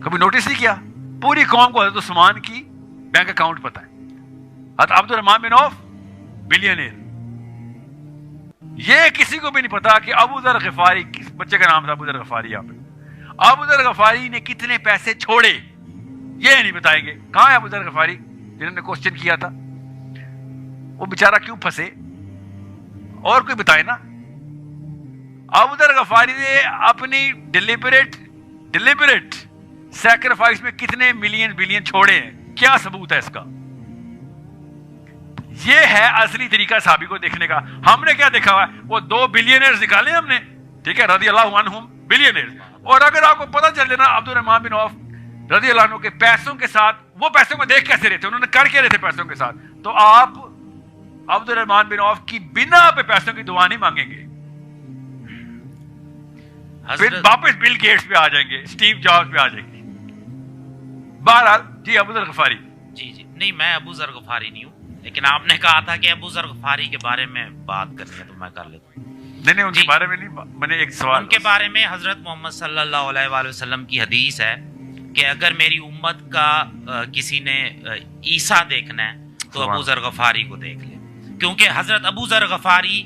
کبھی نوٹس نہیں کیا؟ پوری قوم کو حضرت عثمان کی بینک اکاؤنٹ پتہ ہے. حضرت عبد الرحمن بن عوف بلینئر. یہ کسی کو بھی نہیں پتا کہ ابو ذر غفاری، کس بچے کا نام تھا ابو ذر غفاری، یہاں پہ ابو ذر غفاری نے کتنے پیسے چھوڑے یہ نہیں بتائیں گے. کہاں ہے ابو ذر غفاری جنہوں نے کوشچن کیا تھا؟ وہ بیچارہ کیوں پھنسے؟ اور کوئی بتائے نا. ابو ذر غفاری نے اپنی ڈیلیبریٹ سیکریفائس میں کتنے ملین بلین چھوڑے ہیں؟ کیا ثبوت ہے اس کا؟ یہ ہے اصلی طریقہ صحابی کو دیکھنے کا. ہم نے کیا دیکھا ہوا ہے؟ وہ 2 بلینئرز نکالے ہم نے، ٹھیک ہے، رضی اللہ عنہم بلینئرز. اور اگر آپ کو پتہ چل جائے عبد الرحمن بن عوف رضی اللہ عنہ کے پیسوں کے ساتھ، وہ پیسوں کو دیکھ کیسے رہے تھے، انہوں نے کر کے رہے تھے پیسوں کے ساتھ، تو آپ عبد الرحمن بن عوف کی بنا پہ پیسوں کی دعا نہیں مانگیں گے. پھر واپس بل گیٹس پہ آ جائیں گے، اسٹیو جابز پہ آ جائیں گے. بہرحال جی ابو ذر غفاری. جی نہیں، میں ابو ذر غفاری نہیں ہوں، لیکن آپ نے کہا تھا کہ ابو ذر غفاری کے بارے میں بات کرنی ہے تو میں کر لیتا ہوں. نہیں ان کے بارے میں نہیں، میں نے ایک سوال. ان کے بارے میں حضرت محمد صلی اللہ علیہ وآلہ وسلم کی حدیث ہے کہ اگر میری امت کا کسی نے عیسیٰ دیکھنا ہے تو ابو ذر غفاری کو دیکھ لے، کیونکہ حضرت ابو ذر غفاری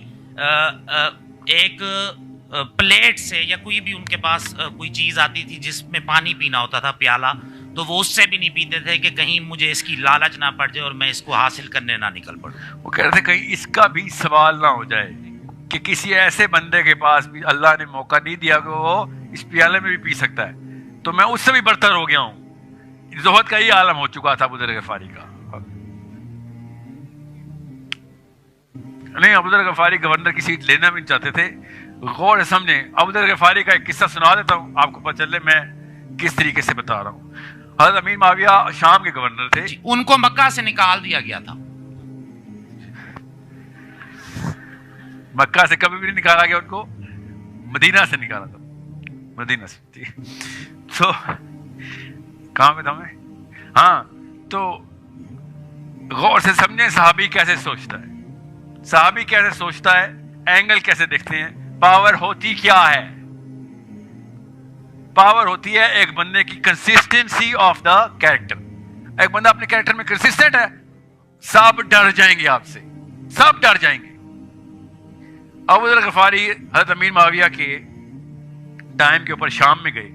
ایک پلیٹ سے یا کوئی بھی ان کے پاس کوئی چیز آتی تھی جس میں پانی پینا ہوتا تھا، پیالہ، تو وہ اس سے بھی نہیں پیتے تھے کہ کہیں مجھے اس کی لالچ نہ پڑ جائے اور میں اس کو حاصل کرنے نہ نکل پڑوں. وہ کہہ رہے تھے کہیں اس کا بھی سوال نہ ہو جائے کہ کسی ایسے بندے کے پاس بھی اللہ نے موقع نہیں دیا کہ وہ اس پیالے میں بھی پی سکتا ہے، تو میں اس سے بھی برتر ہو گیا ہوں. زہد کا یہ عالم ہو چکا تھا ابو ذر غفاری کا. نہیں، ابو ذر غفاری گورنر کی سیٹ لینا بھی نہیں چاہتے تھے. غور سے سمجھیں. ابو ذر غفاری کا ایک قصہ سنا دیتا ہوں آپ کو پتہ چلے میں کس طریقے سے بتا رہا ہوں. حضرت امیر معاویہ شام کے گورنر تھے. ان کو مکہ سے نکال دیا گیا تھا. مکہ سے کبھی بھی نہیں نکالا گیا، ان کو مدینہ سے نکالا تھا. مدینہ سے. تو کہاں پہ تھا میں؟ ہاں، تو غور سے سمجھیں صحابی کیسے سوچتا ہے، صحابی کیسے سوچتا ہے، اینگل کیسے دیکھتے ہیں. پاور ہوتی کیا ہے؟ پاور ہوتی ہے ایک بندے کی کنسسٹنسی آف دا کیریکٹر. ایک بندہ اپنے کیریکٹر میں کنسسٹنٹ ہے، سب ڈر جائیں گے آپ سے، سب ڈر جائیں گے. ابو ذر غفاری حضرت امیر معاویہ کے ٹائم کے اوپر شام میں گئے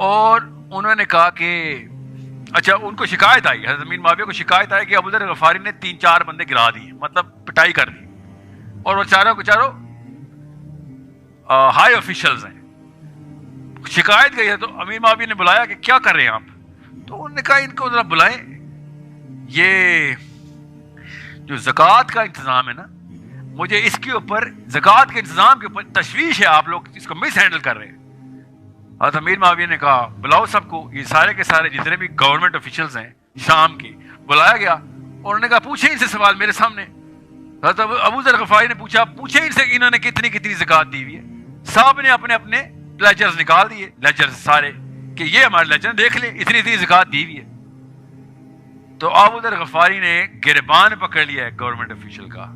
اور انہوں نے کہا کہ اچھا، ان کو شکایت آئی، حضرت امیر معاویہ کو شکایت آئی کہ ابو ذر غفاری نے 3-4 بندے گرا دیے، مطلب پٹائی کر دی، اور وہ چاروں ہائی آفیشلز ہیں. شکایت گئی ہے تو امیر معاویہ نے بلایا کہ کیا کر رہے ہیں آپ؟ تو انہوں نے کہا ان کو ذرا بلائیں، یہ جو زکوٰۃ کا انتظام ہے نا، مجھے اس کے اوپر، زکوٰۃ کے انتظام کے اوپر تشویش ہے، آپ لوگ اس کو مس ہینڈل کر رہے ہیں. حضرت امیر معاویہ نے کہا بلاؤ سب کو، یہ سارے کے سارے جتنے بھی گورنمنٹ آفیشلز ہیں شام کے، بلایا گیا. اور انہوں نے کہا پوچھیں ان سے سوال میرے سامنے. حضرت ابو ذر غفاری نے پوچھا پوچھیں ان سے انہوں نے کتنی زکوٰۃ دی ہوئی ہے. سب نے اپنے اپنے لیجرز نکال دیے، لیجرز سارے، کہ یہ ہمارے لیجر دیکھ لیں اتنی زکوٰۃ دی ہوئی ہے. تو ابو ذر غفاری نے گریبان پکڑ لیا ہے گورنمنٹ آفیشل کا،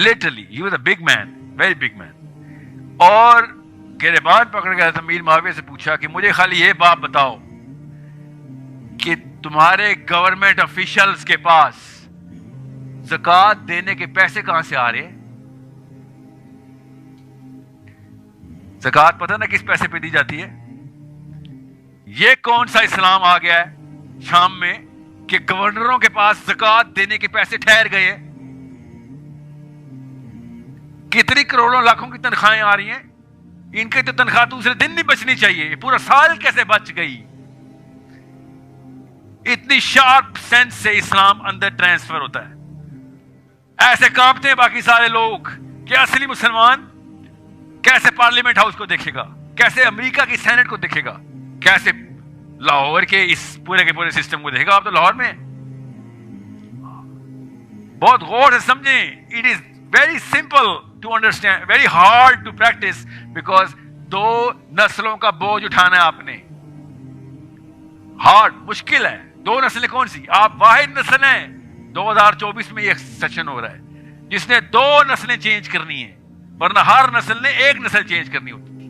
literally he was a big man, very big man. اور گریبان پکڑ کے حضرت امیر معاویہ سے پوچھا کہ مجھے خالی یہ بات بتاؤ کہ تمہارے گورنمنٹ آفیشلز کے پاس زکوٰۃ دینے کے پیسے کہاں سے آ رہے ہیں؟ زکوٰۃ پتہ نا کس پیسے پہ دی جاتی ہے؟ یہ کون سا اسلام آ گیا ہے شام میں کہ گورنروں کے پاس زکوٰۃ دینے کے پیسے ٹھہر گئے ہیں؟ کتنی کروڑوں لاکھوں کی تنخواہیں آ رہی ہیں، ان کی تو تنخواہ دوسرے دن نہیں بچنی چاہیے، پورا سال کیسے بچ گئی؟ اتنی شارپ سینس سے اسلام اندر ٹرانسفر ہوتا ہے. ایسے کانپتے ہیں باقی سارے لوگ کہ اصلی مسلمان کیسے پارلیمنٹ ہاؤس کو دیکھے گا، کیسے امریکہ کی سینٹ کو دیکھے گا، کیسے لاہور کے اس پورے کے پورے سسٹم کو دیکھے گا. آپ تو لاہور میں، بہت غور سے سمجھیں. It is very simple to understand, very hard to practise, because 2 نسلوں کا بوجھ اٹھانا ہے آپ نے. ہارڈ، مشکل ہے. 2 نسلیں کون سی؟ آپ واحد نسل ہیں. 2024 میں یہ سیشن ہو رہا ہے جس نے 2 نسلیں چینج کرنی ہیں، ورنہ ہر نسل نے 1 نسل چینج کرنی ہوتی تھی.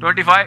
25।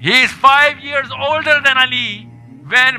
he is 5 years older than Ali when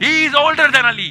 he is older than Ali।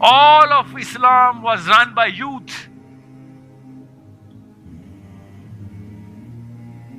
all of Islam was run by youth।